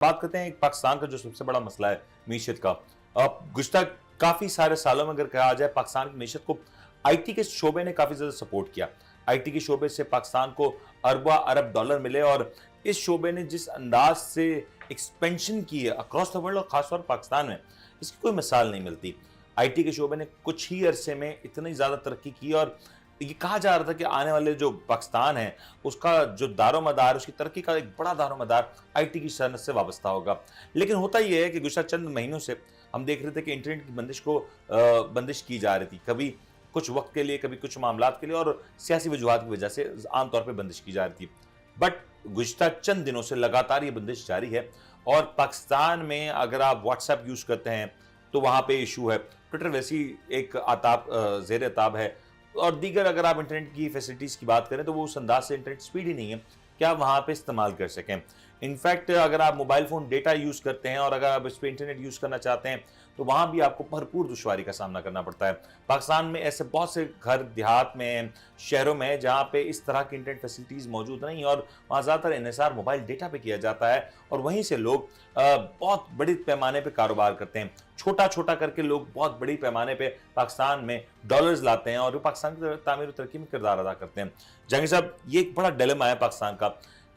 बात करते हैं पाकिस्तान का जो सबसे बड़ा मसला है मीशत का। अब गुज़श्ता काफ़ी सारे सालों में अगर कहा जाए पाकिस्तान की मीशत को आईटी के शोबे ने काफ़ी ज़्यादा सपोर्ट किया। आईटी के शोबे से पाकिस्तान को अरबा अरब डॉलर मिले और इस शोबे ने जिस अंदाज से एक्सपेंशन की है अक्रॉस द वर्ल्ड और खासतौर पर पाकिस्तान में, इसकी कोई मिसाल नहीं मिलती। आईटी के शोबे ने कुछ ही अरसे में इतनी ज़्यादा तरक्की की और ये कहा जा रहा था कि आने वाले जो पाकिस्तान है उसका जो दारोमदार, उसकी तरक्की का एक बड़ा दारोमदार आईटी की सनत से वाबस्ता होगा। लेकिन होता ये है कि गुज़श्ता चंद महीनों से हम देख रहे थे कि इंटरनेट की बंदिश की जा रही थी, कभी कुछ वक्त के लिए, कभी कुछ मामलात के लिए, और सियासी वजूहात की वजह से आमतौर पर बंदिश की जा रही थी। बट गुज़श्ता चंद दिनों से लगातार ये बंदिश जारी है और पाकिस्तान में अगर आप व्हाट्सएप यूज़ करते हैं तो वहाँ पे इशू है, ट्विटर वैसी एक ज़ेर अताब है, और दीगर अगर आप इंटरनेट की फैसिलिटीज़ की बात करें तो वो उस अंदाज से इंटरनेट स्पीड ही नहीं है कि आप वहाँ पे इस्तेमाल कर सकें। इनफैक्ट अगर आप मोबाइल फ़ोन डेटा यूज़ करते हैं और अगर आप इस पर इंटरनेट यूज़ करना चाहते हैं तो वहाँ भी आपको भरपूर दुश्वारी का सामना करना पड़ता है। पाकिस्तान में ऐसे बहुत से घर देहात में, शहरों में जहाँ पे इस तरह की इंटरनेट फैसिलिटीज़ मौजूद नहीं और वहाँ ज़्यादातर इन्हिसार मोबाइल डेटा पे किया जाता है और वहीं से लोग बहुत बड़े पैमाने पे कारोबार करते हैं। छोटा छोटा करके लोग बहुत बड़ी पैमाने पे पाकिस्तान में डॉलर्स लाते हैं और वो पाकिस्तान की तामीर और तरक्की में किरदार अदा करते हैं। जहांगीर साहब, ये एक बड़ा डिलेमा है पाकिस्तान का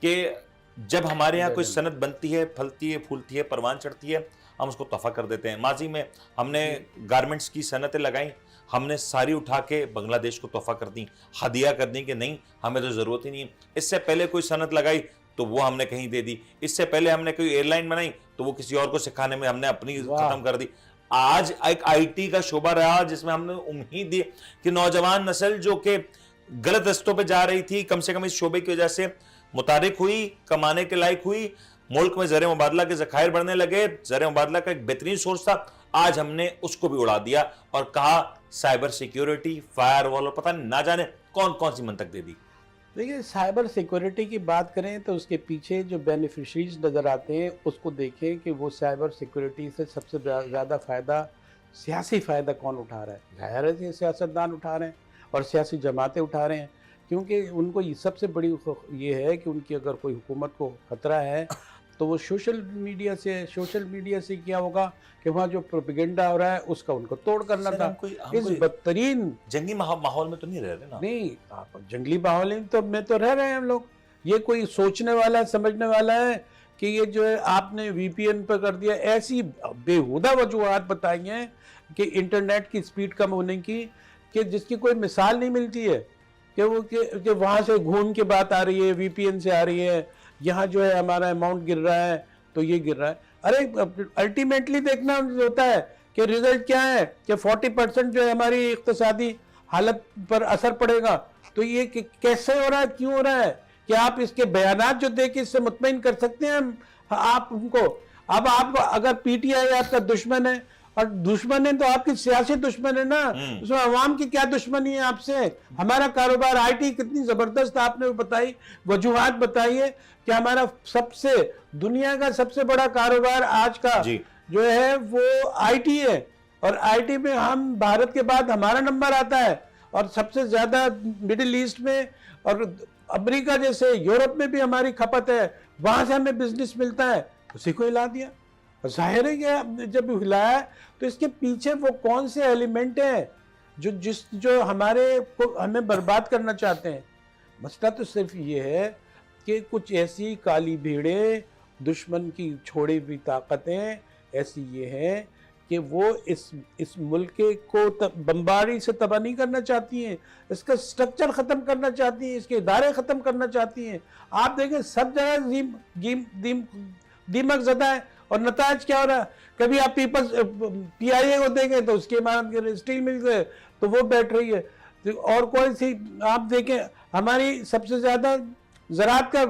कि जब हमारे यहाँ कोई सनत बनती है, फलती है, फूलती है, परवान चढ़ती है, हम उसको तोहफा कर देते हैं। माजी में हमने गारमेंट्स की सनतें लगाई, हमने सारी उठा के बांग्लादेश को तोहफा कर दी, हदिया कर दी कि नहीं हमें तो ज़रूरत ही नहीं है। इससे पहले कोई सनत लगाई तो वो हमने कहीं दे दी, इससे पहले हमने कोई एयरलाइन बनाई तो वो किसी और को सिखाने में हमने अपनी खत्म कर दी। आज एक आईटी का शोबा रहा जिसमें हमने उम्मीद दी कि नौजवान नस्ल जो कि गलत रस्तों पे जा रही थी, कम से कम इस शोबे की वजह से मुतारिक हुई, कमाने के लायक हुई, मुल्क में ज़र मुबादला के ज़खायर बढ़ने लगे, ज़र मुबादला का एक बेहतरीन सोर्स था। आज हमने उसको भी उड़ा दिया और कहा साइबर सिक्योरिटी, फायरवॉल और पता ना जाने कौन कौन सी मंतक दे दी। देखिए, साइबर सिक्योरिटी की बात करें तो उसके पीछे जो बेनिफिशरीज नज़र आते हैं उसको देखें कि वो साइबर सिक्योरिटी से सबसे ज़्यादा फ़ायदा, सियासी फ़ायदा कौन उठा रहा है। ज़ाहिर है कि सियासतदान उठा रहे हैं और सियासी जमातें उठा रहे हैं, क्योंकि उनको ये सबसे बड़ी ये है कि उनकी अगर कोई हुकूमत को ख़तरा है तो वो सोशल मीडिया से क्या होगा कि वहाँ जो प्रोपेगेंडा हो रहा है उसका उनको तोड़ करना था। इस बदतरीन जंगी माहौल में तो नहीं रह रहे ना? नहीं, आप जंगली माहौल में तो रह रहे हैं हम लोग। ये कोई सोचने वाला, समझने वाला है कि ये जो है आपने वीपीएन पर कर दिया, ऐसी बेहुदा वजूहात बताई हैं कि इंटरनेट की स्पीड कम होने की, कि जिसकी कोई मिसाल नहीं मिलती है कि वहाँ से घूम के बात आ रही है, वीपीएन से आ रही है, यहाँ जो है हमारा अमाउंट गिर रहा है तो ये गिर रहा है। अरे अल्टीमेटली देखना होता है कि रिजल्ट क्या है कि 40% जो है हमारी इक्तिसादी हालत पर असर पड़ेगा। तो ये कैसे हो रहा है, क्यों हो रहा है, कि आप इसके बयानात जो देके इससे मुतमईन कर सकते हैं आप उनको। अब आप अगर पीटीआई आपका दुश्मन है, और दुश्मन है तो आपकी सियासी दुश्मन है ना, उसमें अवाम की क्या दुश्मनी है आपसे। हमारा कारोबार आईटी कितनी जबरदस्त आपने बताई, वजूहात बताई है कि हमारा सबसे दुनिया का सबसे बड़ा कारोबार आज का जो है वो आईटी है, और आईटी में हम भारत के बाद हमारा नंबर आता है, और सबसे ज्यादा मिडिल ईस्ट में और अमेरिका जैसे यूरोप में भी हमारी खपत है, वहां से हमें बिजनेस मिलता है। उसी को हिला दिया। जाहिर है कि जब हिलाया तो इसके पीछे वो कौन से एलिमेंट हैं जो हमें बर्बाद करना चाहते हैं। मसला तो सिर्फ ये है कि कुछ ऐसी काली भीड़ें, दुश्मन की छोड़ी हुई ताकतें ऐसी ये हैं कि वो इस मुल्क को बमबारी से तबाह नहीं करना चाहती हैं, इसका स्ट्रक्चर ख़त्म करना चाहती हैं, इसके इदारे ख़त्म करना चाहती हैं। आप देखें सब जगह दीमक ज़दा है, और नताज क्या हो रहा है। कभी आप पीआईए को देखें तो उसकी इमारत के स्टील मिल गए तो वो बैठ रही है, और कोई सी आप देखें हमारी सबसे ज़्यादा ज़राअत का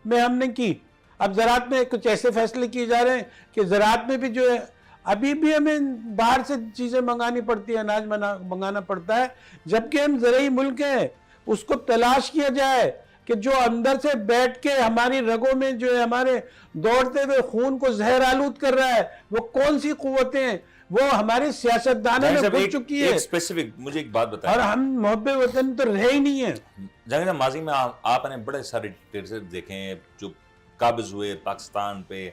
में हमने की। अब ज़राअत में कुछ ऐसे फैसले किए जा रहे हैं कि ज़राअत में भी जो है अभी भी हमें बाहर से चीज़ें मंगानी पड़ती है, अनाज मंगाना पड़ता है, जबकि हम ज़रूरी मुल्क हैं। उसको तलाश किया जाए कि जो अंदर से बैठ के हमारी रगों में जो है हमारे दौड़ते हुए खून को जहर आलूद कर रहा है, वो कौन सी कुव्वतें हैं, वो हमारे सियासतदानों ने भूल चुकी है। स्पेसिफिक मुझे एक बात बताएं, और हम मोहब्बे वतन तो रहे ही नहीं है। जहांगीर, माजी में आपने बड़े सारे डिक्टेटरशिप देखे हैं जो काबिज हुए पाकिस्तान पे,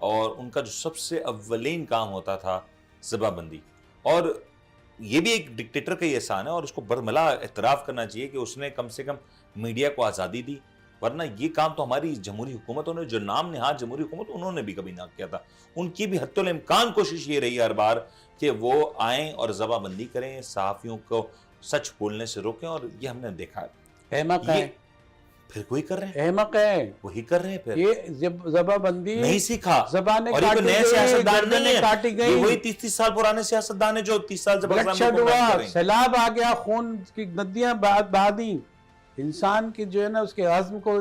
और उनका जो सबसे अव्वलीन काम होता था ज़बाबंदी, और ये भी एक डिक्टेटर का ही एहसान है और उसको बरमला एतराफ़ करना चाहिए कि उसने कम से कम मीडिया को आज़ादी दी, वरना ये काम तो हमारी जमहूरी हुकूमतों ने, जो नाम नेहाद जमहूरी हुकूमत, उन्होंने भी कभी ना किया था। उनकी भी हत्तुल इम्कान कोशिश ये रही हर बार कि वो आएँ और ज़बाबंदी करें, सहाफ़ियों को सच बोलने से रोकें, और ये हमने देखा है। अहमक ये है, फिर वही कर रहे हैं, अहमक है, वही कर रहे हैं फिर। ये जबाबंदी नहीं सीखा, जबानें और ये कोई काटी नए गई, सियासतदान नहीं गर्दनें है, काटी ये गई, वही 30-30 साल पुराने सियासतदान है जो 30 साल से पाकिस्तान में ब्लडशेड हुकूमत कर हुआ, रहे हैं। सैलाब आ गया, खून की नदियां बहा दी। इंसान की जो है ना, उसके आज़म को,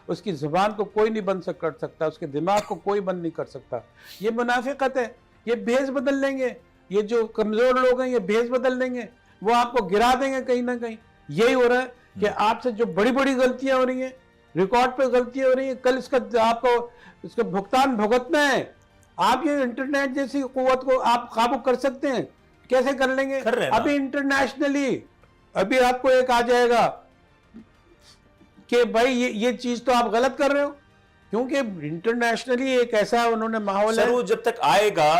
उसकी जुबान को कोई नहीं बंद कर सकता, उसके दिमाग को कोई बंद नहीं कर सकता। ये मुनाफिकत है, ये भेस बदल लेंगे, ये जो कमजोर लोग हैं ये भेस बदल लेंगे, वो आपको गिरा देंगे कहीं ना कहीं। यही हो रहा है कि आपसे जो बड़ी बड़ी गलतियां हो रही हैं, रिकॉर्ड पे गलतियां हो रही हैं, कल इसका आपको इसका भुगतान भुगतना है। आप ये इंटरनेट जैसी कुव्वत को आप काबू कर सकते हैं, कैसे कर लेंगे? कर रहे हैं ना। अभी इंटरनेशनली अभी आपको एक आ जाएगा कि भाई ये चीज तो आप गलत कर रहे हो, क्योंकि इंटरनेशनली एक ऐसा उन्होंने माहौल है। सर वो जब तक आएगा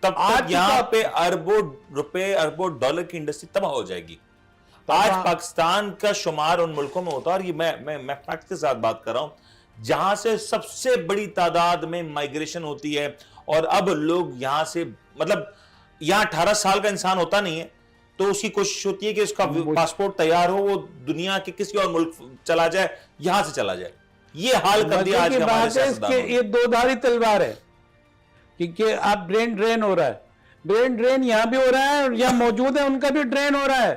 तब आज तक यहाँ तक- पे अरबों रुपए, अरबों डॉलर की इंडस्ट्री तबाह हो जाएगी। आज पाकिस्तान का शुमार उन मुल्कों में होता है, और ये मैं फैक्ट के साथ बात कर रहा हूं, जहां से सबसे बड़ी तादाद में माइग्रेशन होती है, और अब लोग यहां से, मतलब यहां 18 साल का इंसान होता नहीं है तो उसकी कोशिश होती है कि उसका पासपोर्ट तैयार हो, वो दुनिया के किसी और मुल्क चला जाए, यहां से चला जाए। ये हाल कर दिया आज मजे के की हमारे बात है सियासतदानों कि ने। ये दोधारी तलवार है कि आप ब्रेन ड्रेन हो रहा है, ब्रेन ड्रेन यहां भी हो रहा है, और यहाँ मौजूद है उनका भी ड्रेन हो रहा है,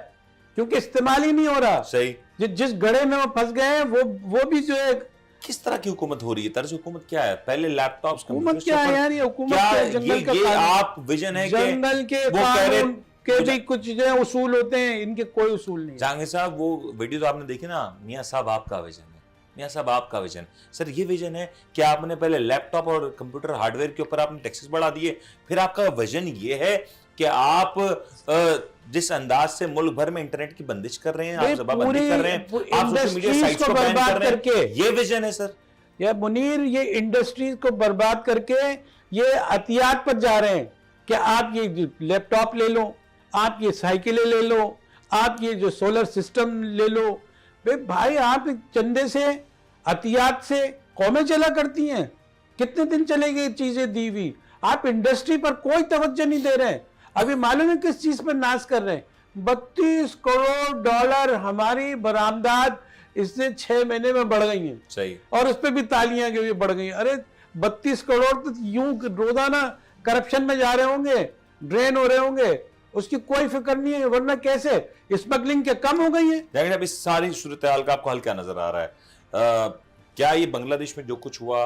क्योंकि इस्तेमाल ही नहीं हो रहा। सही। जिस गड़े में वो फंस गए हैं, वो भी जो है, किस तरह की हुकूमत हो रही है? तर्ज हुकूमत क्या है? पहले लैपटॉप्स, हुकूमत क्या है यार, ये हुकूमत क्या क्या है? जंगल का ये कानून, आप विजन है कि जंगल के वो कह रहे, कानून के भी कुछ जो है उसूल होते हैं, इनके कोई उसूल नहीं है। जहांगीर साहब वो वीडियो तो आपने देखी ना, मियां साहब आपका विजन है, मियां साहब आपका विजन। सर ये विजन है कि आपने पहले लैपटॉप और कंप्यूटर हार्डवेयर के ऊपर आपने टैक्सेस बढ़ा दिए, फिर आपका विजन ये है कि आप जिस अंदाज से मुल्क भर में इंटरनेट की बंदिश कर रहे हैं, आप जबाबंदी कर रहे हैं, आप सोशल मीडिया साइट्स को बैन कर रहे हैं, ये विजन है सर। या मुनीर, ये इंडस्ट्रीज को बर्बाद करके ये अतियात पर जा रहे हैं कि आप ये लैपटॉप ले लो, आप ये साइकिलें ले लो, आप ये जो सोलर सिस्टम ले लो। भाई आप चंदे से, अतियात से कौमें चला करती हैं, कितने दिन चलेगी ये चीजें दी हुई? आप इंडस्ट्री पर कोई तवज्जो नहीं दे रहे हैं। अभी मालूम है किस चीज पर नाश कर रहे हैं? 32 करोड़ डॉलर हमारी बरामदात इससे 6 महीने में बढ़ गई हैं। सही। और उस पर भी तालियां के भी बढ़ गई। अरे 32 करोड़ तो यूं रोजाना करप्शन में जा रहे होंगे, ड्रेन हो रहे होंगे, उसकी कोई फिक्र नहीं है, वरना कैसे स्मगलिंग के कम हो गई है। लेकिन अब इस सारी सूरत हाल का आपको हल क्या नजर आ रहा है? क्या ये बांग्लादेश में जो कुछ हुआ,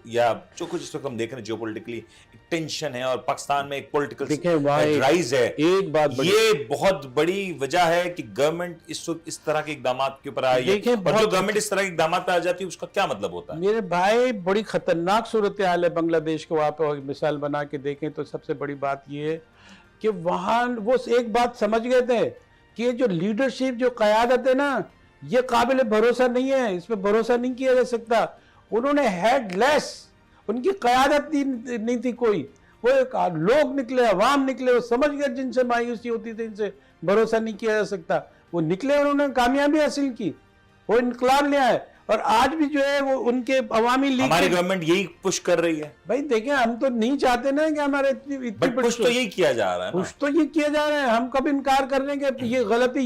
या जो कुछ इस वक्त हम देख रहे हैं जियोपॉलिटिकली टेंशन है, और पाकिस्तान में एक पॉलिटिकल राइज है, एक बात ये बहुत बड़ी वजह है कि गवर्नमेंट इस तरह के इकदाम के ऊपर आई है। और जो गवर्नमेंट इस तरह के इकदाम पे आ जाती है उसका क्या मतलब होता है? मेरे भाई, बड़ी खतरनाक सूरत हाल है बांग्लादेश को। आप मिसाल बना के देखें तो सबसे बड़ी बात यह है कि वहां वो एक बात समझ गए थे कि ये जो लीडरशिप, जो क़यादत है ना, ये काबिल भरोसा नहीं है, इस पर भरोसा नहीं किया जा सकता। उन्होंने हेडलेस, उनकी क़यादत नहीं थी कोई, वो एक लोग निकले, अवाम निकले, वो समझ गए जिनसे मायूसी होती थी, इनसे भरोसा नहीं किया जा सकता, वो निकले, उन्होंने कामयाबी हासिल की, वो इनकलाब ले आए। और आज भी जो है वो उनके अवामी लीग, हमारी गवर्नमेंट यही पुश कर रही है। भाई देखें, हम तो नहीं चाहते ना कि हमारे इतनी पुश तो यही किया जा रहा है ना। पुश तो ये किया जा रहा है, हम कब इनकार कर रहे हैं कि ये गलती